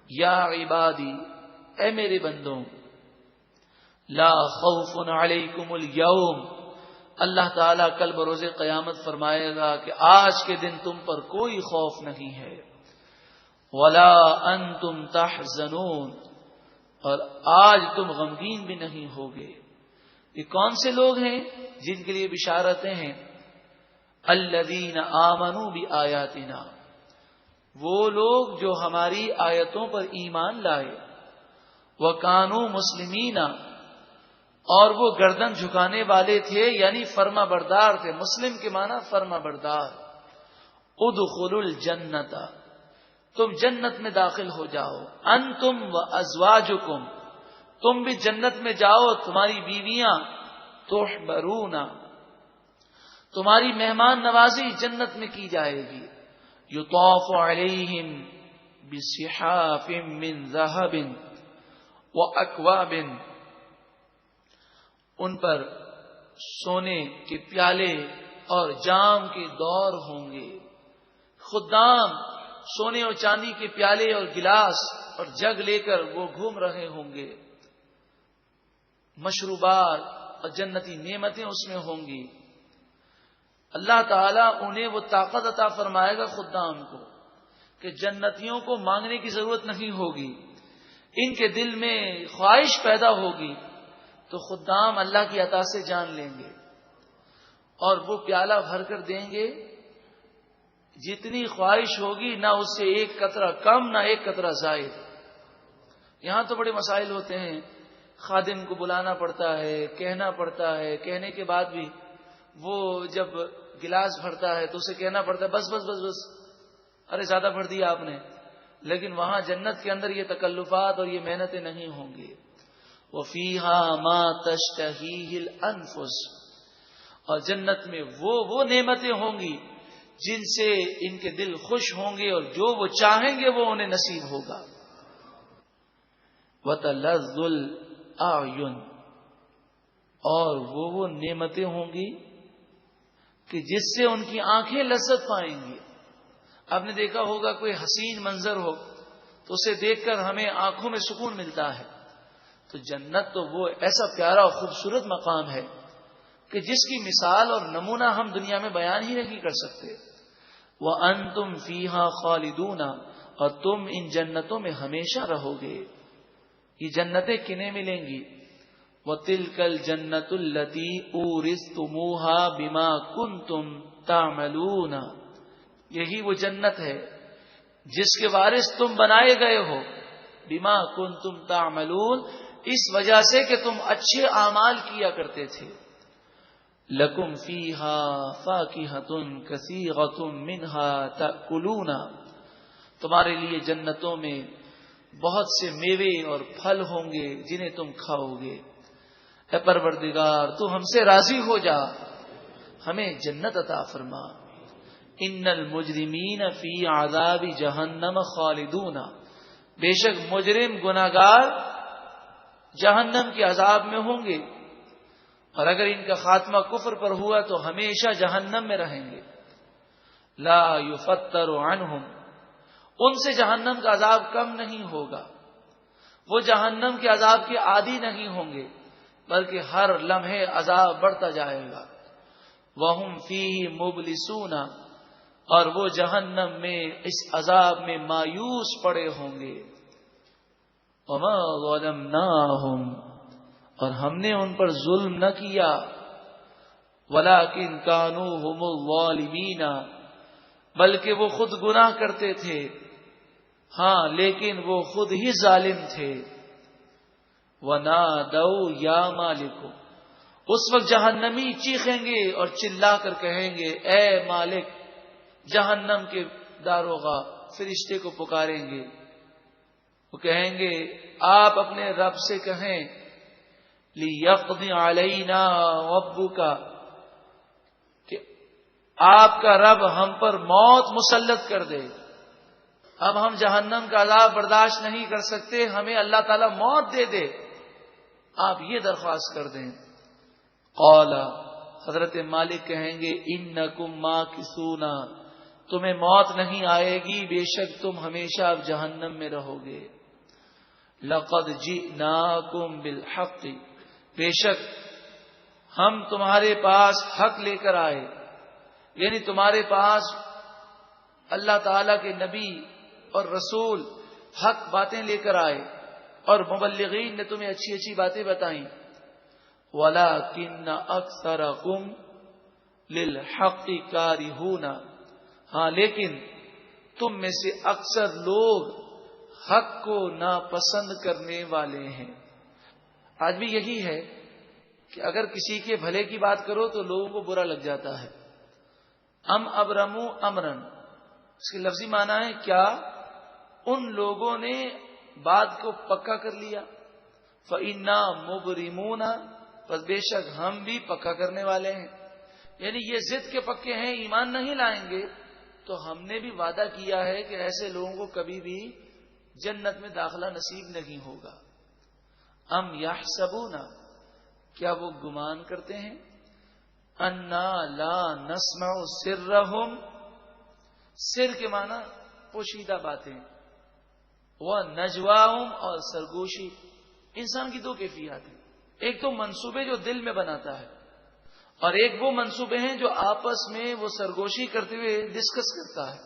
یا عبادی، اے میرے بندوں، لا خوف علیکم الیوم، اللہ تعالیٰ کل بروز قیامت فرمائے گا کہ آج کے دن تم پر کوئی خوف نہیں ہے، ولا انتم تحزنون، اور آج تم غمگین بھی نہیں ہوگے۔ یہ کون سے لوگ ہیں جن کے لیے بشارتیں ہیں؟ الذین آمنوا بآیاتنا، وہ لوگ جو ہماری آیتوں پر ایمان لائے، وکانوا مسلمین، اور وہ گردن جھکانے والے تھے، یعنی فرما بردار تھے۔ مسلم کے معنی فرما بردار۔ ادخلوا الجنت، تم جنت میں داخل ہو جاؤ، انتم وازواجکم، تم بھی جنت میں جاؤ، تمہاری بیویاں، تحبرون، تمہاری مہمان نوازی جنت میں کی جائے گی۔ یطاف علیہم بصحاف من ذہب واکواب، ان پر سونے کے پیالے اور جام کے دور ہوں گے۔ خدام سونے اور چاندی کے پیالے اور گلاس اور جگ لے کر وہ گھوم رہے ہوں گے۔ مشروبات اور جنتی نعمتیں اس میں ہوں گی۔ اللہ تعالیٰ انہیں وہ طاقت عطا فرمائے گا خدام کو کہ جنتیوں کو مانگنے کی ضرورت نہیں ہوگی۔ ان کے دل میں خواہش پیدا ہوگی تو خدام اللہ کی عطا سے جان لیں گے اور وہ پیالہ بھر کر دیں گے۔ جتنی خواہش ہوگی نہ اس سے ایک قطرہ کم نہ ایک قطرہ زائد۔ یہاں تو بڑے مسائل ہوتے ہیں، خادم کو بلانا پڑتا ہے، کہنا پڑتا ہے، کہنے کے بعد بھی وہ جب گلاس بھرتا ہے تو اسے کہنا پڑتا ہے بس بس بس بس، ارے زیادہ بھر دیا آپ نے۔ لیکن وہاں جنت کے اندر یہ تکلفات اور یہ محنتیں نہیں ہوں گی۔ وَفِيهَا مَا تَشْتَهِيهِ الْأَنفُسُ، اور جنت میں وہ نعمتیں ہوں گی جن سے ان کے دل خوش ہوں گے اور جو وہ چاہیں گے وہ انہیں نصیب ہوگا۔ وَتَلَذُّ الْأَعْيُنُ، اور وہ نعمتیں ہوں گی کہ جس سے ان کی آنکھیں لذت پائیں گی۔ آپ نے دیکھا ہوگا کوئی حسین منظر ہو تو اسے دیکھ کر ہمیں آنکھوں میں سکون ملتا ہے، تو جنت تو وہ ایسا پیارا اور خوبصورت مقام ہے کہ جس کی مثال اور نمونہ ہم دنیا میں بیان ہی نہیں کر سکتے۔ وَأَنْتُمْ فِيهَا خَالِدُونَ، اور تم ان جنتوں میں ہمیشہ رہو گے۔ یہ جنتیں کنہیں ملیں گی؟ وَتِلْكَ الْجَنَّةُ الَّتِي أُورِثْتُمُوهَا بِمَا كُنْتُمْ تَعْمَلُونَ، یہی وہ جنت ہے جس کے وارث تم بنائے گئے ہو، بِمَا كُنْتُمْ تَعْمَلُونَ، اس وجہ سے کہ تم اچھے اعمال کیا کرتے تھے۔ لَكُمْ فِيهَا فَاكِهَةٌ كَثِيرَةٌ مِّنْهَا تَأْكُلُونَ، تمہارے لیے جنتوں میں بہت سے میوے اور پھل ہوں گے جنہیں تم کھاؤ گے۔ اے پروردگار تو ہم سے راضی ہو جا، ہمیں جنت عطا فرما۔ ان المجرمین فی عذاب جہنم خالدون، بے شک مجرم گناہگار جہنم کے عذاب میں ہوں گے، اور اگر ان کا خاتمہ کفر پر ہوا تو ہمیشہ جہنم میں رہیں گے۔ لا یفتر عنہم، ان سے جہنم کا عذاب کم نہیں ہوگا، وہ جہنم کے عذاب کے عادی نہیں ہوں گے، بلکہ ہر لمحے عذاب بڑھتا جائے گا۔ وَهُمْ فِيهِ مُبْلِسُونَ، اور وہ جہنم میں اس عذاب میں مایوس پڑے ہوں گے۔ وَمَا ظَلَمْنَاهُمْ، اور ہم نے ان پر ظلم نہ کیا، وَلَٰكِنْ كَانُوا هُمُ الظَّالِمِينَ، بلکہ وہ خود گناہ کرتے تھے، ہاں لیکن وہ خود ہی ظالم تھے۔ وَنَادَوْا يَا مَالِكُ، اس وقت جہنمی چیخیں گے اور چلا کر کہیں گے اے مالک، جہنم کے داروغہ فرشتے کو پکاریں گے، وہ کہیں گے آپ اپنے رب سے کہیں لِيَقْضِ عَلَيْنَا رَبُّكَ، کہ آپ کا رب ہم پر موت مسلط کر دے، اب ہم جہنم کا عذاب برداشت نہیں کر سکتے، ہمیں اللہ تعالیٰ موت دے دے، آپ یہ درخواست کر دیں۔ قال، حضرت مالک کہیں گے انکم ماکثون، تمہیں موت نہیں آئے گی، بے شک تم ہمیشہ اب جہنم میں رہو گے۔ لقد جئناکم بالحق، بے شک ہم تمہارے پاس حق لے کر آئے، یعنی تمہارے پاس اللہ تعالی کے نبی اور رسول حق باتیں لے کر آئے اور مبلغین نے تمہیں اچھی اچھی باتیں بتائیں۔ وَلَٰكِنَّ أَكْثَرَكُمْ لِلْحَقِّ كَارِهُونَ، ہاں لیکن تم میں سے اکثر لوگ حق کو ناپسند کرنے والے ہیں۔ آج بھی یہی ہے کہ اگر کسی کے بھلے کی بات کرو تو لوگوں کو برا لگ جاتا ہے۔ ابرمو امرن، اس کے لفظی معنی ہے کیا ان لوگوں نے بات کو پکا کر لیا، فَإِنَّا مُبْرِمُونَ، بس بے شک ہم بھی پکا کرنے والے ہیں، یعنی یہ ضد کے پکے ہیں، ایمان نہیں لائیں گے تو ہم نے بھی وعدہ کیا ہے کہ ایسے لوگوں کو کبھی بھی جنت میں داخلہ نصیب نہیں ہوگا۔ ام یحسبون، کیا وہ گمان کرتے ہیں، انا لا نسمع سرہم، سر کے معنی پوشیدہ باتیں، وہ نجواہم، اور سرگوشی۔ انسان کی دو کیفیات ہیں، ایک تو منصوبے جو دل میں بناتا ہے، اور ایک وہ منصوبے ہیں جو آپس میں وہ سرگوشی کرتے ہوئے ڈسکس کرتا ہے۔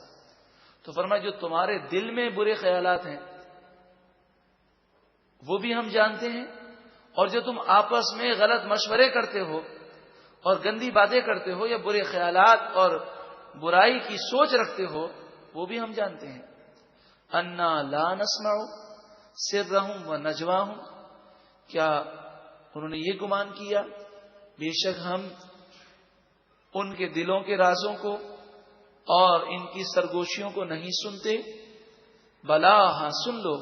تو فرمایا جو تمہارے دل میں برے خیالات ہیں وہ بھی ہم جانتے ہیں، اور جو تم آپس میں غلط مشورے کرتے ہو اور گندی باتیں کرتے ہو یا برے خیالات اور برائی کی سوچ رکھتے ہو وہ بھی ہم جانتے ہیں۔ انا لا نسمع سرہم و نجواہم، کیا انہوں نے یہ گمان کیا بے شک ہم ان کے دلوں کے رازوں کو اور ان کی سرگوشیوں کو نہیں سنتے؟ بلا، ہاں سن لو،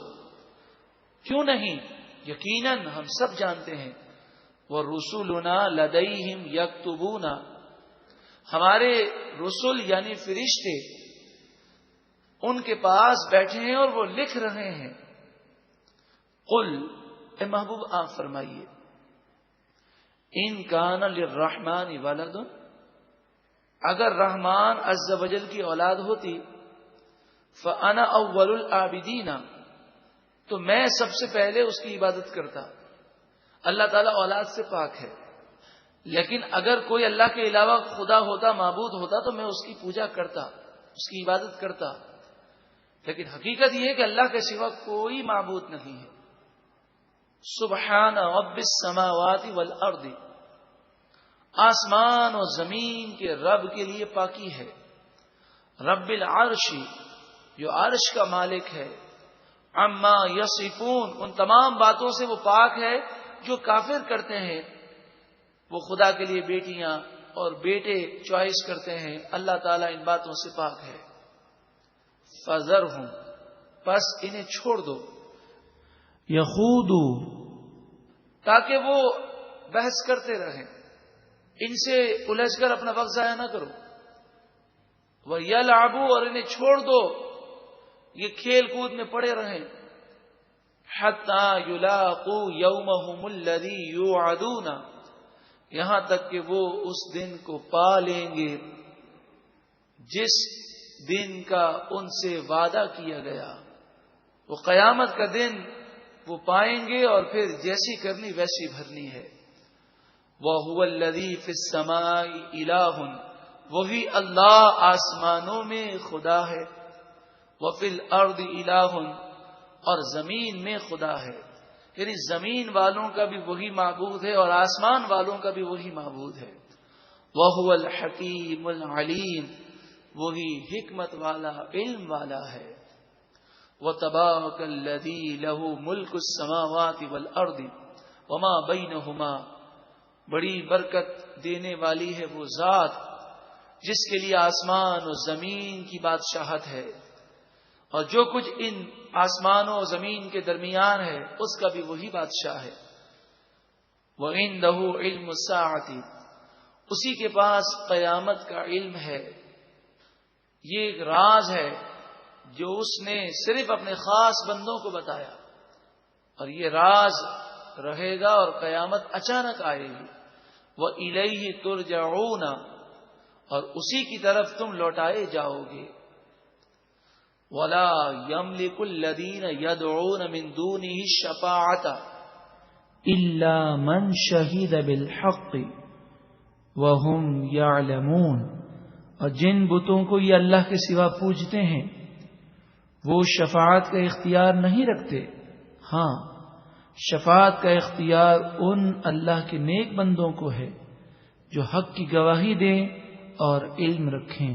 کیوں نہیں، یقیناً ہم سب جانتے ہیں۔ وَرُسُلُنَا لَدَيْهِمْ يَكْتُبُونَ، ہمارے رسول یعنی فرشتے ان کے پاس بیٹھے ہیں اور وہ لکھ رہے ہیں۔ قل، اے محبوب آپ فرمائیے، ان کان للرحمن ولد، اگر رحمان عز و جل کی اولاد ہوتی، فانا اول العابدین، تو میں سب سے پہلے اس کی عبادت کرتا۔ اللہ تعالیٰ اولاد سے پاک ہے، لیکن اگر کوئی اللہ کے علاوہ خدا ہوتا، معبود ہوتا، تو میں اس کی پوجا کرتا، اس کی عبادت کرتا۔ لیکن حقیقت یہ ہے کہ اللہ کے سوا کوئی معبود نہیں ہے۔ سبحان رب السماوات والارض، آسمان و زمین کے رب کے لیے پاکی ہے۔ رب العرش، جو عرش کا مالک ہے۔ عما یصفون، ان تمام باتوں سے وہ پاک ہے جو کافر کرتے ہیں، وہ خدا کے لیے بیٹیاں اور بیٹے چوائس کرتے ہیں، اللہ تعالیٰ ان باتوں سے پاک ہے۔ فذرہم، پس انہیں چھوڑ دو، یخوضوا، تاکہ وہ بحث کرتے رہیں، ان سے الجھ کر اپنا وقت ضائع نہ کرو۔ وَيَلْعَبُوا، اور انہیں چھوڑ دو یہ کھیل کود میں پڑے رہیں۔ حَتَّى يُلَاقُوا يَوْمَهُمُ الَّذِي يُوعَدُونَ، یہاں تک کہ وہ اس دن کو پا لیں گے جس دن کا ان سے وعدہ کیا گیا۔ وہ قیامت کا دن وہ پائیں گے اور پھر جیسی کرنی ویسی بھرنی ہے۔ وَهُوَ الَّذِي فِي السَّمَاءِ إِلَٰهٌ، وہی اللہ آسمانوں میں خدا ہے۔ وَفِي الْأَرْضِ إِلَٰهٌ، اور زمین میں خدا ہے، یعنی زمین والوں کا بھی وہی معبود ہے اور آسمان والوں کا بھی وہی معبود ہے۔ وَهُوَ الْحَكِيمُ الْعَلِيمُ، وہی حکمت والا، علم والا ہے۔ وَتَبَارَكَ الَّذِي لَهُ مُلْكُ السَّمَاوَاتِ وَالْأَرْضِ وَمَا بَيْنَهُمَا، بڑی برکت دینے والی ہے وہ ذات جس کے لیے آسمان و زمین کی بادشاہت ہے، اور جو کچھ ان آسمانوں و زمین کے درمیان ہے اس کا بھی وہی بادشاہ ہے۔ وَعِندَهُ عِلْمُ السَّاعَةِ، اسی کے پاس قیامت کا علم ہے۔ یہ ایک راز ہے جو اس نے صرف اپنے خاص بندوں کو بتایا، اور یہ راز رہے گا اور قیامت اچانک آئے گی۔ وَإِلَيْهِ تُرْجَعُونَ، اور اسی کی طرف تم لوٹائے جاؤ گے. وَلَا يَمْلِكُ الَّذِينَ يَدْعُونَ مِن دُونِهِ الشَّفَاعَةَ إِلَّا مَنْ شَهِدَ بِالْحَقِّ وَهُمْ يَعْلَمُونَ. اور جن بتوں کو یہ اللہ کے سوا پوجتے ہیں وہ شفاعت کا اختیار نہیں رکھتے. ہاں، شفاعت کا اختیار ان اللہ کے نیک بندوں کو ہے جو حق کی گواہی دیں اور علم رکھیں.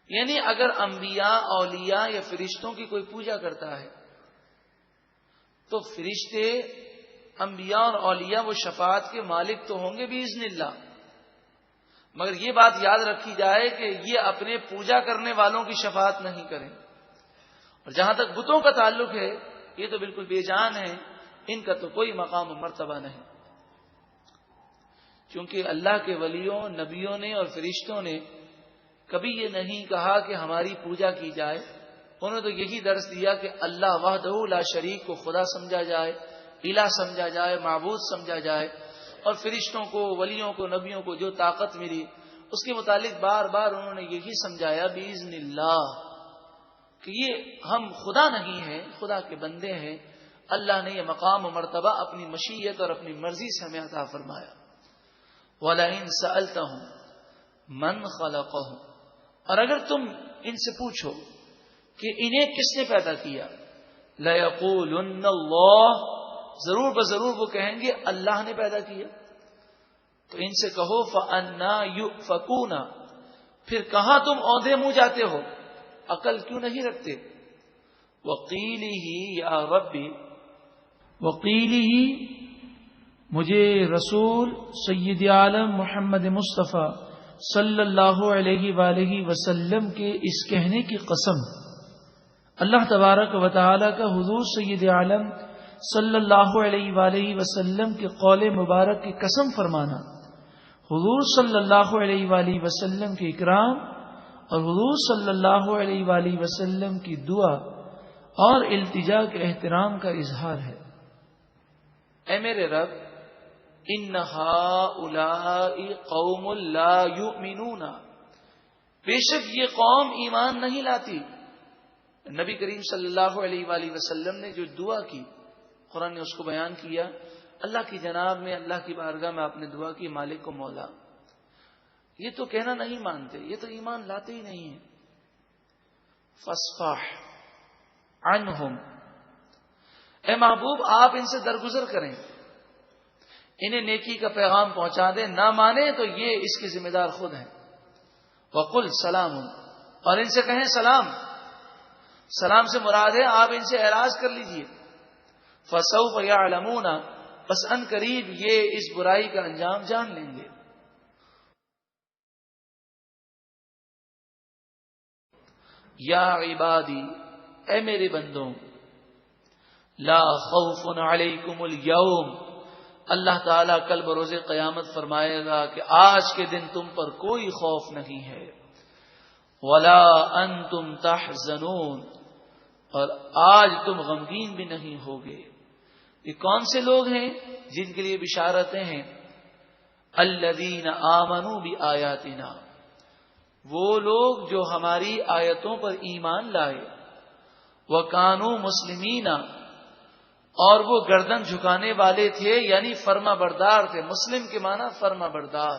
یعنی اگر انبیاء، اولیاء یا فرشتوں کی کوئی پوجا کرتا ہے تو فرشتے، انبیاء اور اولیاء وہ شفاعت کے مالک تو ہوں گے باذن اللہ، مگر یہ بات یاد رکھی جائے کہ یہ اپنے پوجا کرنے والوں کی شفاعت نہیں کریں. اور جہاں تک بتوں کا تعلق ہے یہ تو بالکل بے جان ہے، ان کا تو کوئی مقام و مرتبہ نہیں. کیونکہ اللہ کے ولیوں، نبیوں نے اور فرشتوں نے کبھی یہ نہیں کہا کہ ہماری پوجا کی جائے. انہوں نے تو یہی درس دیا کہ اللہ وحدہ لا شریک کو خدا سمجھا جائے، الہ سمجھا جائے، معبود سمجھا جائے. اور فرشتوں کو، ولیوں کو، نبیوں کو جو طاقت ملی اس کے متعلق بار بار انہوں نے یہی سمجھایا باذن اللہ کہ یہ ہم خدا نہیں ہیں، خدا کے بندے ہیں. اللہ نے یہ مقام و مرتبہ اپنی مشیت اور اپنی مرضی سے ہمیں عطا فرمایا. وَلَئِن سَأَلْتَهُمْ مَنْ خَلَقَهُمْ، اور اگر تم ان سے پوچھو کہ انہیں کس نے پیدا کیا، لَيَقُولُنَّ اللَّهُ، ضرور بضرور وہ کہیں گے اللہ نے پیدا کیا. تو ان سے کہو فَأَنَّا يُؤْفَكُونَ، پھر کہاں تم اوندھے منہ جاتے ہو، عقل کیوں نہیں رکھتے. وَقِيلِهِ يَا رَبِّ، وقیلہ، مجھے رسول سید عالم محمد مصطفیٰ صلی اللہ علیہ وآلہ وسلم کے اس کہنے کی قسم. اللہ تبارک و تعالی کا حضور سید عالم صلی اللہ علیہ وآلہ وسلم کے قول مبارک کی قسم فرمانا، حضور صلی اللہ علیہ وآلہ وسلم کے اکرام اور حضور صلی اللہ علیہ وآلہ وسلم کی دعا اور التجا کے احترام کا اظہار ہے. اے میرے رب، ان ہؤلاء قوم لا یؤمنون، بے شک یہ قوم ایمان نہیں لاتی. نبی کریم صلی اللہ علیہ وآلہ وسلم نے جو دعا کی، قرآن نے اس کو بیان کیا. اللہ کی جناب میں، اللہ کی بارگاہ میں آپ نے دعا کی، مالک کو مولا. یہ تو کہنا نہیں مانتے، یہ تو ایمان لاتے ہی نہیں ہیں. فاصفح عنہم، اے محبوب آپ ان سے درگزر کریں، انہیں نیکی کا پیغام پہنچا دیں. نہ مانے تو یہ اس کے ذمہ دار خود ہیں. وقل سلام، اور ان سے کہیں سلام. سلام سے مراد ہے آپ ان سے اعراض کر لیجئے. فسوف یعلمون، بس ان قریب یہ اس برائی کا انجام جان لیں گے. یا عبادی، اے میرے بندوں، لا خوف علیکم الیوم، اللہ تعالیٰ کل بروز قیامت فرمائے گا کہ آج کے دن تم پر کوئی خوف نہیں ہے. ولا انتم تحزنون، اور آج تم غمگین بھی نہیں ہوگے. یہ کون سے لوگ ہیں جن کے لیے بشارتیں ہیں؟ الذین آمنوا بآیاتنا، وہ لوگ جو ہماری آیتوں پر ایمان لائے. وکانوا مسلمین، اور وہ گردن جھکانے والے تھے، یعنی فرما بردار تھے. مسلم کے معنی فرما بردار.